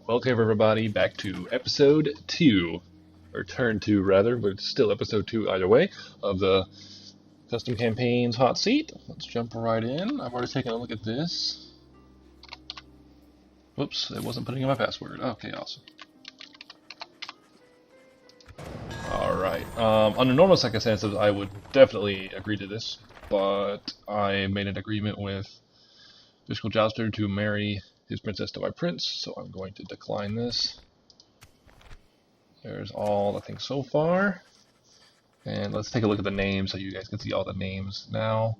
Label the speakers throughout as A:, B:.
A: Welcome everybody back to episode 2, or turn 2 rather, but it's still episode 2 either way, of the custom campaigns Hotseat. Let's jump right in. I've already taken a look at this. Whoops, it wasn't putting in my password. Okay, awesome. Alright, under normal circumstances I would definitely agree to this, but I made an agreement with Fiscal Jouster to marry his princess to my prince, so I'm going to decline this. There's all the things so far. And let's take a look at the names so you guys can see all the names now.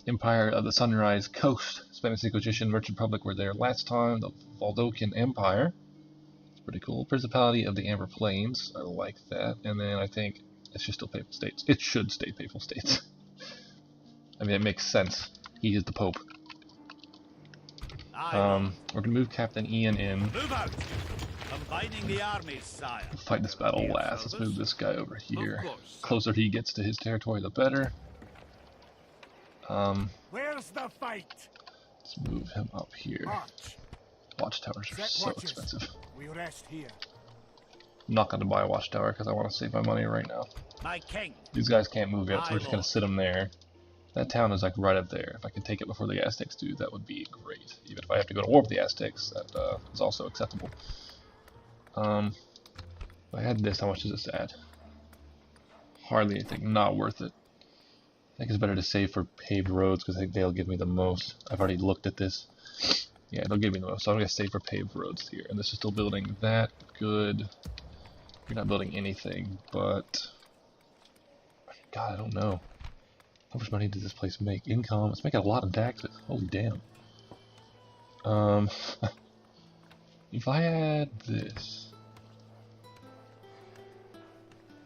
A: Empire of the Sunrise Coast, Spanish Inquisition, Merchant Republic were there last time. The Valdocan Empire, it's pretty cool. Principality of the Amber Plains, I like that. And then I think it should still Papal States. It should stay Papal States. I mean, it makes sense. He is the Pope. We're gonna move Captain Ian in.
B: Move out. Combining the armies, sire.
A: Fight this battle last. Let's move this guy over here. Closer he gets to his territory, the better.
B: Where's the fight?
A: Let's move him up here. Watchtowers are so expensive.
B: We rest here.
A: I'm not gonna buy a watchtower because I want to save my money right now.
B: My king.
A: These guys can't move yet, so we're just gonna sit them there. That town is like right up there. If I could take it before the Aztecs do, that would be great. Even if I have to go to war with the Aztecs, that is also acceptable. If I had this, how much does this add? Hardly anything. Not worth it. I think it's better to save for paved roads because I think they'll give me the most. I've already looked at this. Yeah, they'll give me the most. So I'm going to save for paved roads here. And this is still building that. Good. You're not building anything, but... God, I don't know. How much money does this place make? Income? It's making a lot of taxes. Holy damn. If I add this,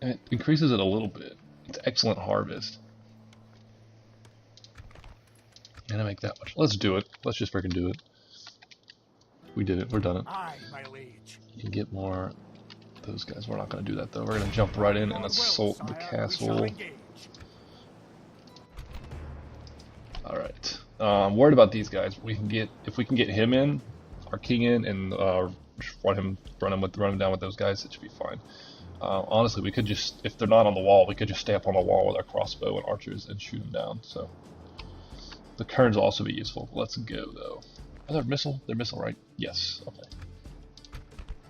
A: and it increases it a little bit. It's excellent harvest. And I make that much. Let's do it. Let's just freaking do it. We did it. We're done it. You can get more. Those guys. We're not going to do that though. We're going to jump right in and assault the castle. Alright, I'm worried about these guys. If we can get him in, our king in, and run him down with those guys, it should be fine. Honestly, we could just, if they're not on the wall, we could just stay up on the wall with our crossbow and archers and shoot them down. So the kerns will also be useful. Let's go though. Are they missile? They're missile, right? Yes. Okay.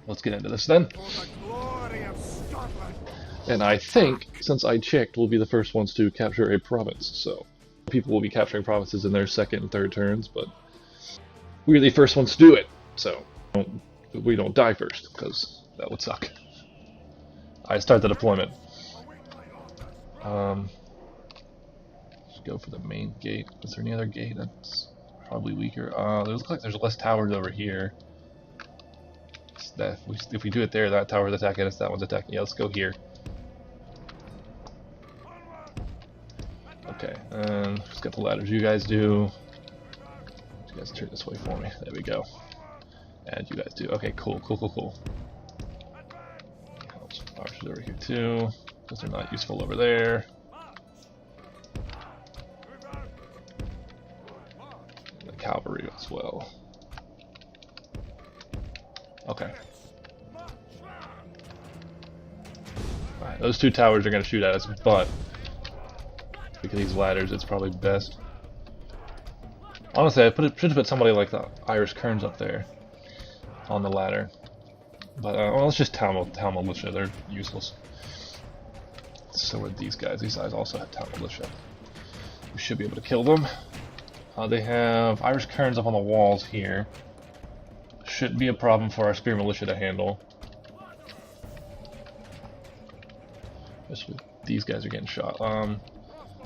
A: Let's get into this then. And I think, since I checked, we'll be the first ones to capture a province. So. People will be capturing provinces in their second and third turns, but we're the first ones to do it, so we don't die first, because that would suck. I start the deployment. Let's go for the main gate. Is there any other gate that's probably weaker? It looks like there's less towers over here. If we do it there, that tower's attacking us, that one's attacking. Yeah, let's go here. Okay, and just got the ladders you guys do. You guys turn this way for me. There we go. And you guys do. Okay, cool. Archers over here too, because they're not useful over there. And the cavalry as well. Okay. Alright, those two towers are going to shoot at us, but because these ladders, it's probably best. Honestly, I should have put somebody like the Irish Kerns up there on the ladder. But well, let's just town militia. They're useless. So are these guys. These guys also have town militia. We should be able to kill them. They have Irish Kerns up on the walls here. Shouldn't be a problem for our spear militia to handle. Especially these guys are getting shot.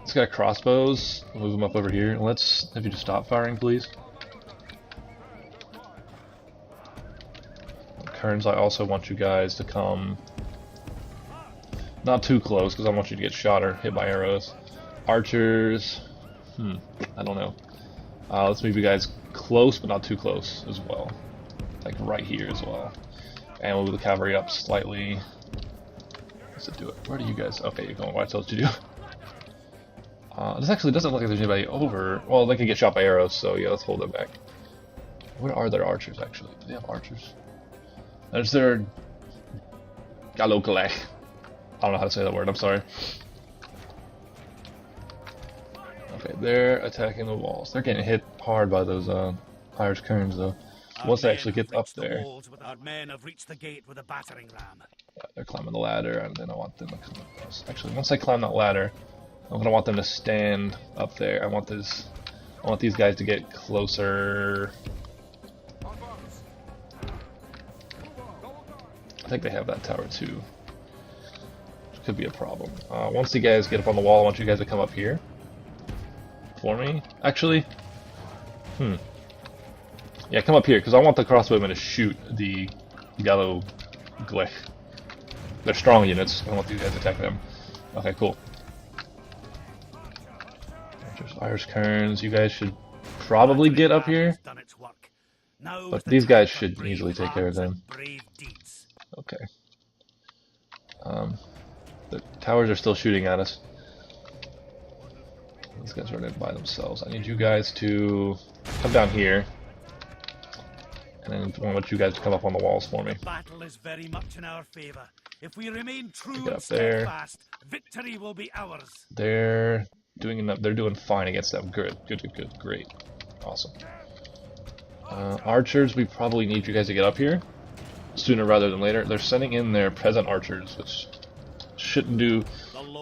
A: This guy crossbows. We'll move him up over here. Let's have you just stop firing, please. Kerns, I also want you guys to come not too close because I want you to get shot or hit by arrows. Archers, I don't know. Let's move you guys close, but not too close as well. Like right here as well. And we'll move the cavalry up slightly. Let's do it. Where do you guys? Okay, you're going. What I told you to do. This actually doesn't look like there's anybody over. Well, they can get shot by arrows, so yeah, let's hold them back. Where are their archers, actually? Do they have archers? There's their Galokalech. I don't know how to say that word, I'm sorry. Okay, they're attacking the walls. They're getting hit hard by those Irish kerns though. Once they actually get up there,
B: our men have reached the gate with a battering ram.
A: they're climbing the ladder, and then I want them to come up close. Actually, once they climb that ladder, I'm gonna want them to stand up there. I want these guys to get closer. I think they have that tower too, which could be a problem. Once you guys get up on the wall, I want you guys to come up here for me. Actually, yeah, come up here, because I want the crossbowmen to shoot the Gallo Glech. They're strong units. I want these guys to attack them. Okay, cool. There's Irish Kerns. You guys should probably get up here. But these guys should easily take care of them. Okay. The towers are still shooting at us. These guys are running by themselves. I need you guys to come down here. And then I want you guys to come up on the walls for me.
B: Battle is very much in our favor. If we remain true
A: Get
B: and
A: up there.
B: steadfast, victory will be ours.
A: They're doing enough. They're doing fine against them. Good, good, good, good, great, awesome. Archers, we probably need you guys to get up here sooner rather than later. They're sending in their present archers, which shouldn't do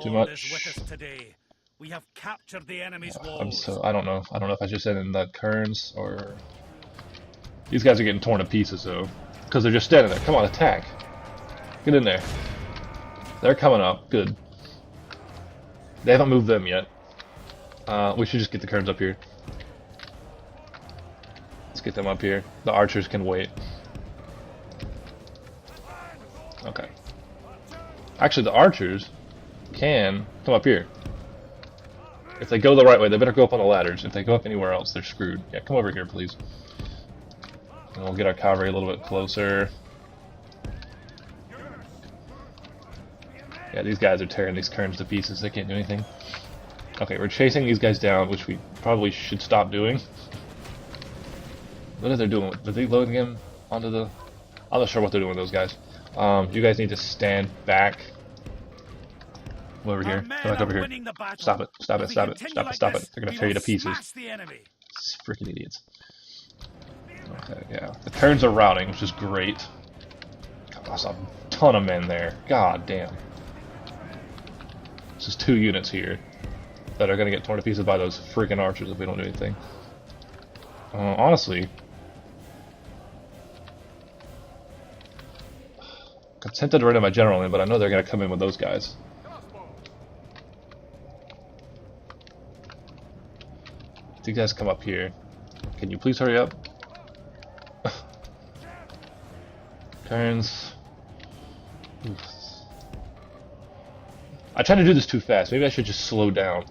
A: too much.
B: Is with us today. We have captured the enemy's walls.
A: I don't know. I don't know if I should send in the Kerns or. These guys are getting torn to pieces though, because they're just standing there. Come on, attack! Get in there. They're coming up. Good. They haven't moved them yet. We should just get the Kerns up here. Let's get them up here. The archers can wait. Okay. Actually, the archers can come up here. If they go the right way, they better go up on the ladders. If they go up anywhere else, they're screwed. Yeah, come over here, please. And we'll get our cavalry a little bit closer. Yeah, these guys are tearing these Kerns to pieces. They can't do anything. Okay, we're chasing these guys down, which we probably should stop doing. What are they doing? Are they loading him onto the... I'm not sure what they're doing with those guys. You guys need to stand back. Come over here. Come back over here. Stop it. Stop it. Stop it. Stop it. Stop it. They're gonna tear you to pieces. Freaking idiots. Okay, yeah. The Kerns are routing, which is great. God, that's a ton of men there. God damn. This is 2 units here that are gonna get torn to pieces by those freaking archers if we don't do anything. Honestly, I'm tempted to rid of my general in, but I know they're gonna come in with those guys. You guys come up here. Can you please hurry up? Kerns. I tried to do this too fast. Maybe I should just slow down.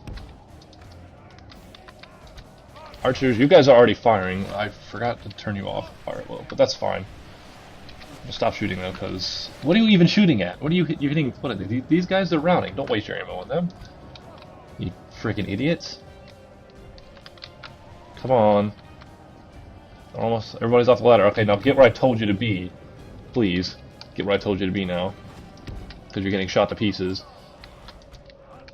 A: Archers, you guys are already firing. I forgot to turn you off fire at will, but that's fine. I'll stop shooting though, because what are you even shooting at? What are you hitting? What are these guys are routing. Don't waste your ammo on them. You freaking idiots. Come on. Almost everybody's off the ladder. Okay, now get where I told you to be. Please. Get where I told you to be now. Because you're getting shot to pieces.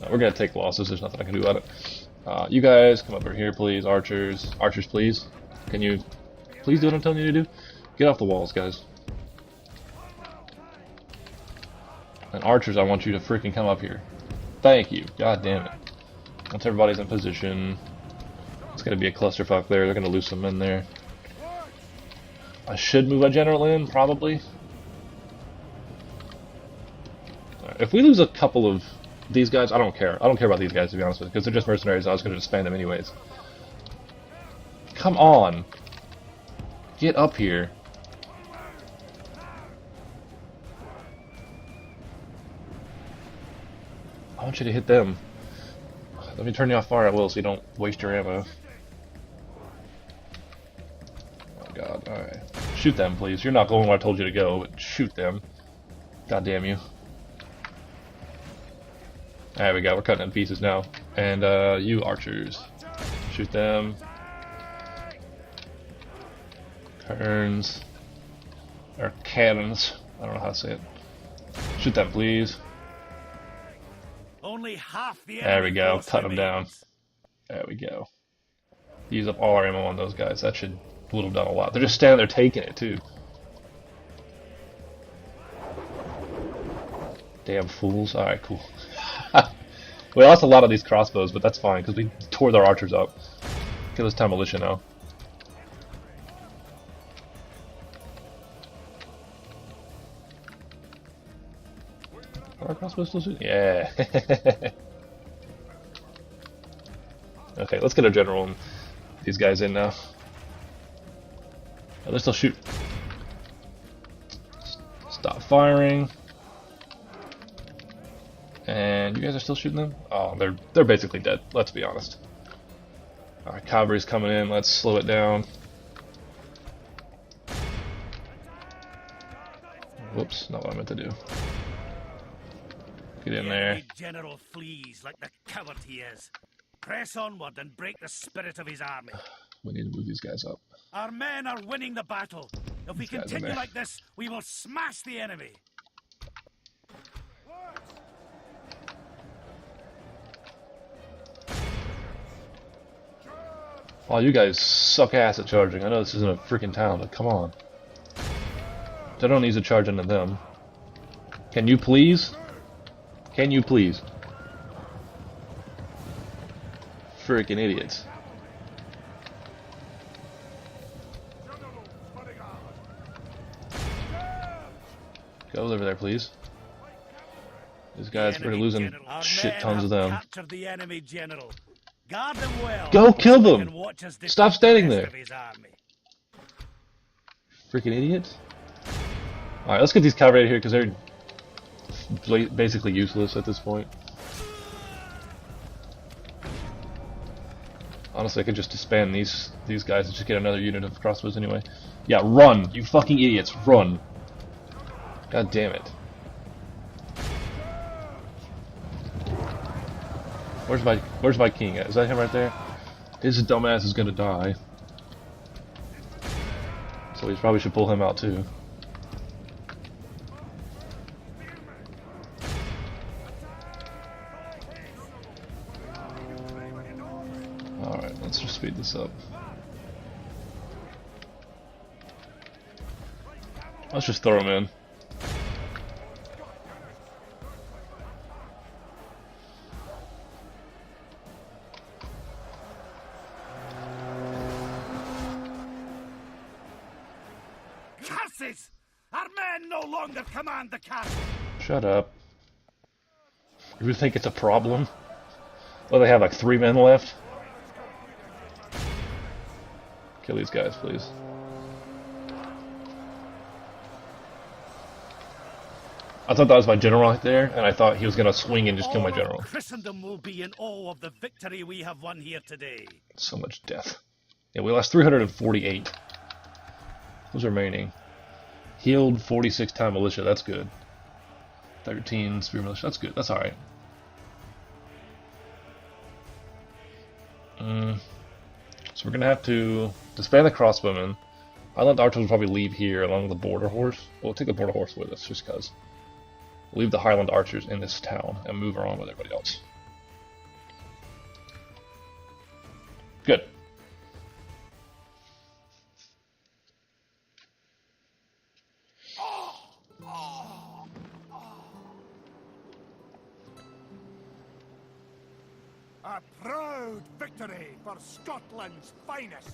A: We're going to take losses. There's nothing I can do about it. You guys, come over here, please. Archers. Archers, please. Can you please do what I'm telling you to do? Get off the walls, guys. And archers, I want you to freaking come up here. Thank you. God damn it. Once everybody's in position... It's going to be a clusterfuck there. They're going to lose some men there. I should move a general in, probably. Right, if we lose a couple of these guys, I don't care. I don't care about these guys, to be honest with you, because they're just mercenaries. I was going to disband them anyways. Come on. Get up here. I want you to hit them. Let me turn you off fire at will so you don't waste your ammo. Oh god, alright. Shoot them, please. You're not going where I told you to go, but shoot them. God damn you. There we go, we're cutting in pieces now. And, you archers. Shoot them. Kerns. Or cannons. I don't know how to say it. Shoot them, please.
B: Only half the
A: There we
B: enemy
A: go.
B: force
A: Cut them down.
B: remains.
A: There we go. Use up all our ammo on those guys. That would have done a lot. They're just standing there taking it, too. Damn fools. Alright, cool. We lost a lot of these crossbows, but that's fine, because we tore their archers up. Kill this time militia now. Are our crossbows still shooting? Yeah. Okay, let's get a general and these guys in now. Oh, they're still shooting. Stop firing. And you guys are still shooting them? Oh, they're basically dead, let's be honest. Alright, cavalry's coming in, let's slow it down. Whoops, not what I meant to do. Get in there.
B: The general flees like the coward he is. Press onward and break the spirit of his army.
A: We need to move these guys up.
B: Our men are winning the battle. If we
A: These guys in
B: continue
A: there.
B: like this, we will smash the enemy.
A: Wow, you guys suck ass at charging. I know this isn't a freaking town, but come on. I don't need to charge into them. Can you please? Can you please? Freaking idiots. Go over there, please. These guys, we're losing shit tons of them.
B: Captured the enemy general. Guard them well.
A: Go kill
B: so
A: them!
B: they can watch us defeat
A: Stop standing
B: the
A: there.
B: rest of his army.
A: Freaking idiots. Alright, let's get these cavalry out of here because they're basically useless at this point. Honestly, I could just disband these guys and just get another unit of crossbows anyway. Yeah, run! You fucking idiots, run! God damn it. Where's my king at? Is that him right there? His dumbass is gonna die. So we probably should pull him out too. Alright, let's just speed this up. Let's just throw him in.
B: Curses! Our men no longer command the castle.
A: Shut up. You really think it's a problem? Well, they have like 3 men left. Kill these guys, please. I thought that was my general right there, and I thought he was gonna swing and just kill my
B: All of
A: general.
B: Christendom will be in awe of the victory we have won here today.
A: So much death. Yeah, we lost 348. Who's remaining? Healed 46 time militia, that's good. 13 spear militia, that's good, that's alright. So we're gonna have to disband the crossbowmen. Highland archers will probably leave here along with the border horse. We'll take the border horse with us just cause. We'll leave the Highland archers in this town and move on with everybody else. Good.
C: A proud victory for Scotland's finest.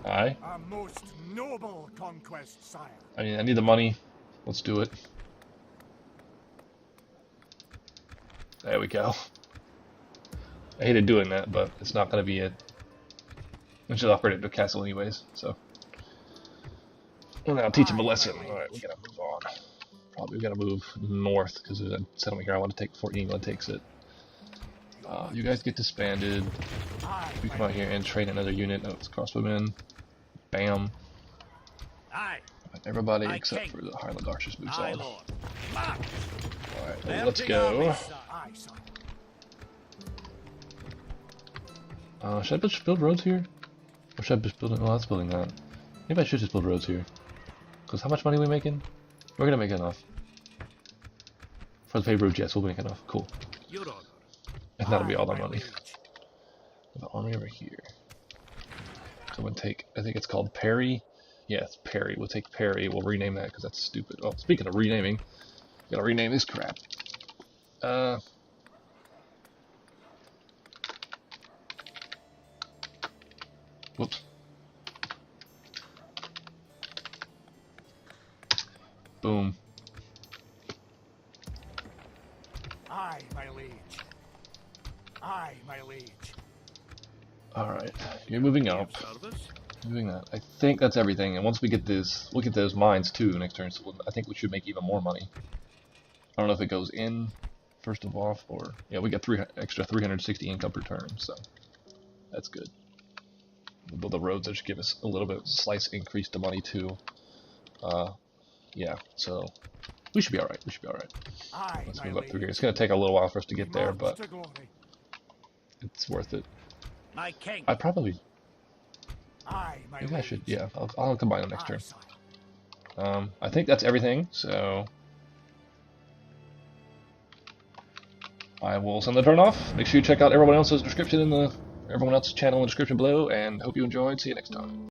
A: Aye.
C: A most noble conquest, sire.
A: I mean, I need the money. Let's do it. There we go. I hated doing that, but it's not going to be it. We should upgrade it to a castle anyways, so. Well, now teach him a lesson. Alright, we gotta move on. Probably we gotta move north, because there's a settlement here I want to take before England takes it. You guys get disbanded. We come out here and train another unit. Oh, it's crossbowmen. Bam.
B: Aye.
A: Everybody
B: Aye,
A: except
B: King.
A: for the Highland Archers moves
B: Aye,
A: on.
B: Lord. March.
A: Alright,
B: Their
A: let's
B: big
A: go.
B: armies, sire.
C: Aye, sire.
A: Should I just build roads here? Or should I just build it? Oh, that's building that. Maybe I should just build roads here. Because how much money are we making? We're gonna make enough. For the favor yes, we'll make enough. Cool.
B: Your honor.
A: And that'll be all the
C: my
A: money.
C: liege.
A: The army over here. So I'm gonna take, I think it's called Perry. Yeah, it's Perry. We'll take Perry. We'll rename that because that's stupid. Oh, speaking of renaming, gotta rename this crap. Whoops. Boom.
C: Aye, my liege. Aye, my liege.
A: Alright, you're moving up. Moving that. I think that's everything. And once we get this, we'll get those mines too next turn. So I think we should make even more money. I don't know if it goes in first of all, or yeah, we get extra 360 income per turn, so that's good. We'll build the roads that should give us a little bit of slice increase to money too. Yeah, so we should be alright. We should be alright. Let's move up through here. It's gonna take a little while for us to get there, but it's worth it.
B: My king.
A: I probably.
C: Aye, my
A: Maybe I
C: liege.
A: should. Yeah, I'll combine them next
C: Aye,
A: turn.
C: sire.
A: I think that's everything. So I will send the turn off. Make sure you check out everyone else's description in the everyone else's channel in the description below, and hope you enjoyed. See you next time.